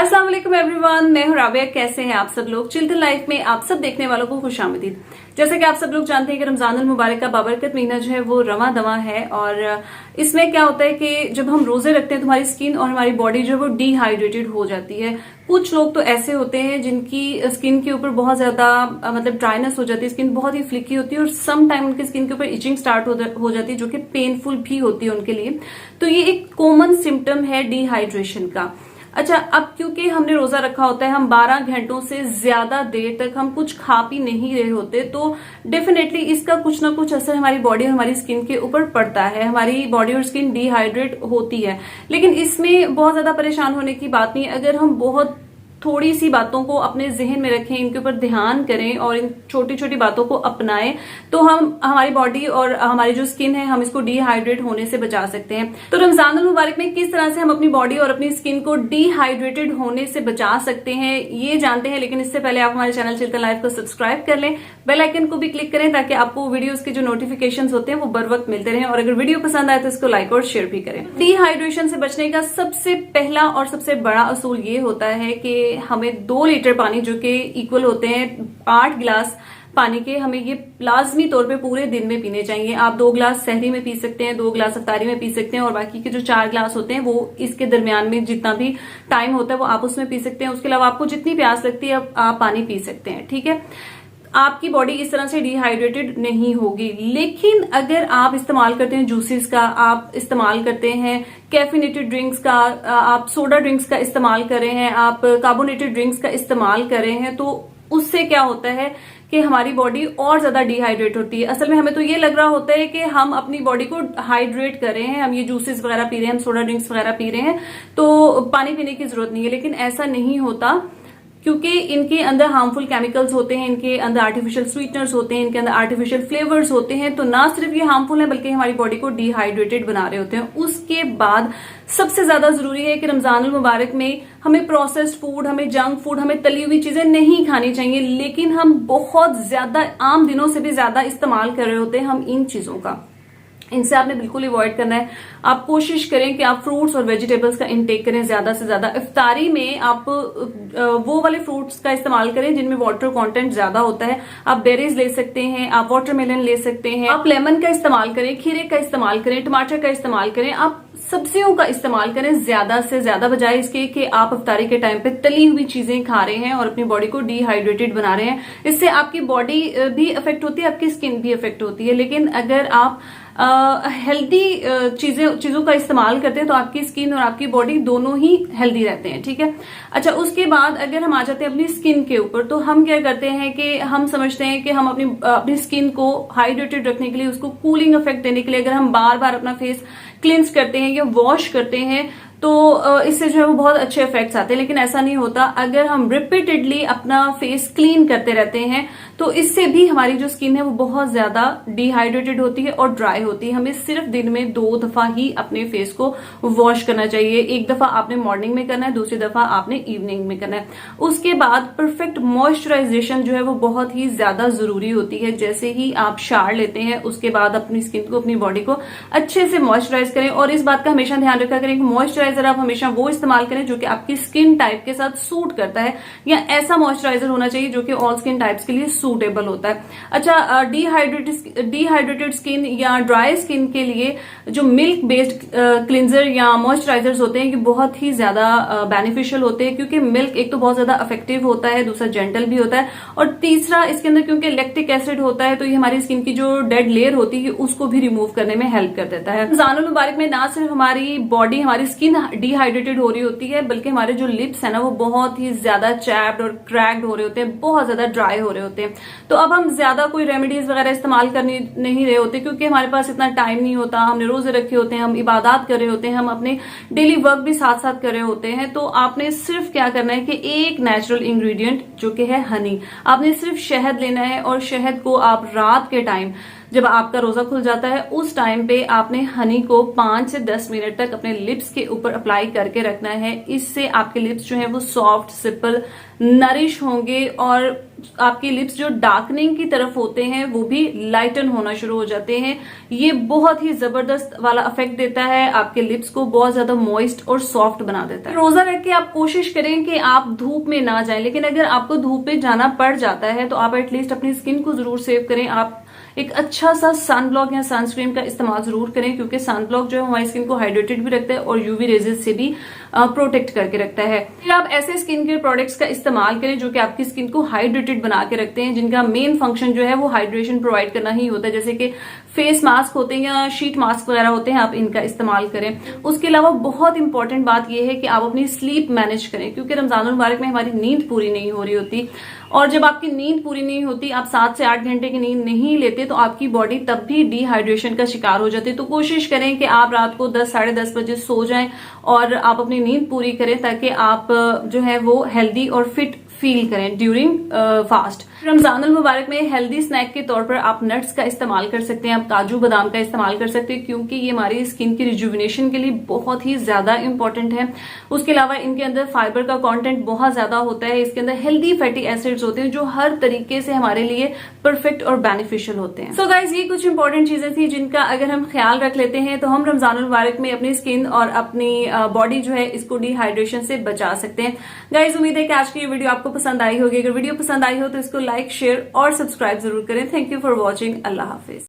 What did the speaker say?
अस्सलाम वालेकुम एवरीवन, मैं हूं राबिया। कैसे हैं आप सब लोग। चिल्ड्रन लाइफ में आप सब देखने वालों को खुशामदीद। जैसा कि आप सब लोग जानते हैं कि रमजानुल मुबारक का बाबरकत महीना जो है वो रवा दवा है। और इसमें क्या होता है कि जब हम रोजे रखते हैं तो हमारी स्किन और हमारी बॉडी जो है वो डिहाइड्रेटेड हो जाती है। कुछ लोग तो ऐसे होते हैं जिनकी स्किन के ऊपर बहुत ज्यादा मतलब ड्राइनेस हो जाती है, स्किन बहुत ही फ्लिकी होती है और सम टाइम उनकी स्किन के ऊपर इचिंग स्टार्ट हो जाती है, जो कि पेनफुल भी होती है उनके लिए। तो ये एक कॉमन सिम्टम है डिहाइड्रेशन का। अच्छा, अब क्योंकि हमने रोजा रखा होता है, हम 12 घंटों से ज्यादा देर तक हम कुछ खा पी नहीं रहे होते, तो डेफिनेटली इसका कुछ ना कुछ असर हमारी बॉडी और हमारी स्किन के ऊपर पड़ता है। हमारी बॉडी और स्किन डिहाइड्रेट होती है। लेकिन इसमें बहुत ज्यादा परेशान होने की बात नहीं। अगर हम बहुत थोड़ी सी बातों को अपने जहन में रखें, इनके ऊपर ध्यान करें और इन छोटी छोटी बातों को अपनाएं, तो हम हमारी बॉडी और हमारी जो स्किन है हम इसको डिहाइड्रेट होने से बचा सकते हैं। तो रमजानुल मुबारक में किस तरह से हम अपनी बॉडी और अपनी स्किन को डिहाइड्रेटेड होने से बचा सकते हैं ये जानते हैं। लेकिन इससे पहले आप हमारे चैनल चिल्ड्रन लाइफ को सब्सक्राइब कर लें, बेल आइकन को भी क्लिक करें ताकि आपको वीडियोस के जो नोटिफिकेशंस होते हैं वो बर वक्त मिलते रहें। और अगर वीडियो पसंद आए तो इसको लाइक और शेयर भी करें। डिहाइड्रेशन से बचने का सबसे पहला और सबसे बड़ा असूल ये होता है कि हमें 2 लीटर पानी, जो कि इक्वल होते हैं 8 गिलास पानी के, हमें ये लाजमी तौर पे पूरे दिन में पीने चाहिए। आप 2 गिलास सहरी में पी सकते हैं, 2 गिलास अफ्तारी में पी सकते हैं और बाकी के जो 4 गिलास होते हैं वो इसके दरमियान में जितना भी टाइम होता है वो आप उसमें पी सकते हैं। उसके अलावा आपको जितनी प्यास लगती है आप पानी पी सकते हैं, ठीक है। आपकी बॉडी इस तरह से डिहाइड्रेटेड नहीं होगी। लेकिन अगर आप इस्तेमाल करते हैं जूसेस का, आप इस्तेमाल करते हैं कैफिनेटेड ड्रिंक्स का, आप सोडा ड्रिंक्स का इस्तेमाल कर रहे हैं, आप कार्बोनेटेड ड्रिंक्स का इस्तेमाल कर रहे हैं, तो उससे क्या होता है कि हमारी बॉडी और ज्यादा डिहाइड्रेट होती है। असल में हमें तो ये लग रहा होता है कि हम अपनी बॉडी को हाइड्रेट कर रहे हैं, हम ये जूसेस वगैरह पी रहे हैं, हम सोडा ड्रिंक्स वगैरह पी रहे हैं, तो पानी पीने की जरूरत नहीं है। लेकिन ऐसा नहीं होता, क्योंकि इनके अंदर हार्मफुल केमिकल्स होते हैं, इनके अंदर आर्टिफिशियल स्वीटनर्स होते हैं, इनके अंदर आर्टिफिशियल फ्लेवर्स होते हैं। तो ना सिर्फ ये हार्मफुल है बल्कि हमारी बॉडी को डिहाइड्रेटेड बना रहे होते हैं। उसके बाद सबसे ज्यादा जरूरी है कि रमजानुल मुबारक में हमें प्रोसेस्ड फूड, हमें जंक फूड, हमें तली हुई चीजें नहीं खानी चाहिए। लेकिन हम बहुत ज्यादा आम दिनों से भी ज्यादा इस्तेमाल कर रहे होते हैं हम इन चीजों का। इनसे आपने बिल्कुल अवॉइड करना है। आप कोशिश करें कि आप फ्रूट्स और वेजिटेबल्स का इंटेक करें ज्यादा से ज्यादा। इफ्तारी में आप वो वाले फ्रूट्स का इस्तेमाल करें जिनमें वाटर कंटेंट ज्यादा होता है। आप बेरीज ले सकते हैं, आप वाटरमेलन ले सकते हैं, आप लेमन का इस्तेमाल करें, खीरे का इस्तेमाल करें, टमाटर का इस्तेमाल करें, आप सब्जियों का इस्तेमाल करें ज्यादा से ज्यादा, बजाय इसके कि आप इफ्तारी के टाइम पे तली हुई चीजें खा रहे हैं और अपनी बॉडी को डिहाइड्रेटेड बना रहे हैं। इससे आपकी बॉडी भी अफेक्ट होती है, आपकी स्किन भी अफेक्ट होती है। लेकिन अगर आप हेल्दी चीजों का इस्तेमाल करते हैं तो आपकी स्किन और आपकी बॉडी दोनों ही हेल्दी रहते हैं, ठीक है। अच्छा, उसके बाद अगर हम आ जाते हैं अपनी स्किन के ऊपर, तो हम क्या करते हैं कि हम समझते हैं कि हम अपनी स्किन को हाइड्रेटेड रखने के लिए, उसको कूलिंग इफेक्ट देने के लिए अगर हम बार बार अपना फेस क्लींस करते हैं या वॉश करते हैं तो इससे जो है वो बहुत अच्छे इफेक्ट्स आते हैं। लेकिन ऐसा नहीं होता। अगर हम रिपीटेडली अपना फेस क्लीन करते रहते हैं तो इससे भी हमारी जो स्किन है वो बहुत ज्यादा डिहाइड्रेटेड होती है और ड्राई होती है। हमें सिर्फ दिन में 2 दफा ही अपने फेस को वॉश करना चाहिए। एक दफा आपने मॉर्निंग में करना है, दूसरी दफा आपने इवनिंग में करना है। उसके बाद परफेक्ट मॉइस्चराइजेशन जो है वो बहुत ही ज्यादा जरूरी होती है। जैसे ही आप शावर लेते हैं उसके बाद अपनी स्किन को, अपनी बॉडी को अच्छे से मॉइस्चराइज करें। और इस बात का हमेशा ध्यान रखा करें कि मॉइस्चराइजर आप हमेशा वो इस्तेमाल करें जो कि आपकी स्किन टाइप के साथ सूट करता है, या ऐसा मॉइस्चराइजर होना चाहिए जो कि ऑल स्किन टाइप्स के लिए सूटेबल होता है। अच्छा, डिहाइड्रेटेड स्किन या ड्राई स्किन के लिए जो मिल्क बेस्ड क्लिंजर या मॉइस्चराइजर्स होते हैं ये बहुत ही ज्यादा बेनिफिशियल होते हैं, क्योंकि मिल्क एक तो बहुत ज्यादा इफेक्टिव होता है, दूसरा जेंटल भी होता है, और तीसरा इसके अंदर क्योंकि लैक्टिक एसिड होता है तो ये हमारी स्किन की जो डेड लेयर होती है उसको भी रिमूव करने में हेल्प कर देता है। रमजानुल मुबारक में ना सिर्फ हमारी बॉडी, हमारी स्किन डिहाइड्रेटेड हो रही होती है, बल्कि हमारे जो लिप्स है ना वो बहुत ही ज्यादा चैप्ड और क्रैक्ड हो रहे होते हैं, बहुत ज्यादा ड्राई हो रहे होते हैं। तो अब हम ज्यादा कोई रेमेडीज वगैरह इस्तेमाल करने नहीं रहे होते, क्योंकि हमारे पास इतना टाइम नहीं होता। हमने रोजे रखे होते हैं, हम इबादत कर रहे होते हैं, हम अपने डेली वर्क भी साथ साथ कर रहे होते हैं। तो आपने सिर्फ क्या करना है कि एक नेचुरल इंग्रेडिएंट जो कि है हनी, आपने सिर्फ शहद लेना है और शहद को आप रात के टाइम जब आपका रोजा खुल जाता है उस टाइम पे आपने हनी को 5 से 10 मिनट तक अपने लिप्स के ऊपर अप्लाई करके रखना है। इससे आपके लिप्स जो है वो सॉफ्ट, सिंपल, नरिश होंगे और आपके लिप्स जो डार्कनिंग की तरफ होते हैं वो भी लाइटन होना शुरू हो जाते हैं। ये बहुत ही जबरदस्त वाला इफेक्ट देता है, आपके लिप्स को बहुत ज्यादा मॉइस्ट और सॉफ्ट बना देता है। रोजा रख के आप कोशिश करें कि आप धूप में ना जाएं, लेकिन अगर आपको धूप में जाना पड़ जाता है तो आप एटलीस्ट अपनी स्किन को जरूर सेव करें। आप एक अच्छा सा सन ब्लॉक या सनस्क्रीन का इस्तेमाल जरूर करें, क्योंकि सन ब्लॉक जो है हमारी स्किन को हाइड्रेटेड भी रखता है और यूवी रेजेस से भी प्रोटेक्ट करके रखता है। फिर आप ऐसे स्किन केयर प्रोडक्ट्स का इस्तेमाल करें जो कि आपकी स्किन को हाइड्रेटेड बना के रखते हैं, जिनका मेन फंक्शन जो है वो हाइड्रेशन प्रोवाइड करना ही होता है। जैसे कि फेस मास्क होते हैं या शीट मास्क वगैरह होते हैं, आप इनका इस्तेमाल करें। उसके अलावा बहुत इंपॉर्टेंट बात यह है कि आप अपनी स्लीप मैनेज करें, क्योंकि रमजान मुबारक में हमारी नींद पूरी नहीं हो रही होती, और जब आपकी नींद पूरी नहीं होती, आप 7 से 8 घंटे की नींद नहीं लेते, तो आपकी बॉडी तब भी डिहाइड्रेशन का शिकार हो जाती है। तो कोशिश करें कि आप रात को 10 साढ़े 10 बजे सो जाएं और आप अपनी नींद पूरी करें, ताकि आप जो है वो हेल्दी और फिट फील करें ड्यूरिंग फास्ट। रमजान मुबारक में हेल्दी स्नैक के तौर पर आप नट्स का इस्तेमाल कर सकते हैं, आप काजू बादाम का इस्तेमाल कर सकते हैं, क्योंकि ये हमारी स्किन की रिजुविनेशन के लिए बहुत ही ज्यादा इंपॉर्टेंट है। उसके अलावा इनके अंदर फाइबर का कंटेंट बहुत ज्यादा होता है, इसके अंदर हेल्दी फैटी एसिड्स होते हैं जो हर तरीके से हमारे लिए परफेक्ट और बेनिफिशियल होते हैं। सो गाइज, ये कुछ इंपॉर्टेंट चीजें थी जिनका अगर हम ख्याल रख लेते हैं तो हम रमजान मुबारक में अपनी स्किन और अपनी बॉडी जो है इसको डिहाइड्रेशन से बचा सकते हैं। गाइज, उम्मीद है कि आज की ये वीडियो आपको पसंद आई होगी। अगर वीडियो पसंद आई हो तो इसको लाइक, शेयर और सब्सक्राइब जरूर करें। Thank you for watching. Allah Hafiz.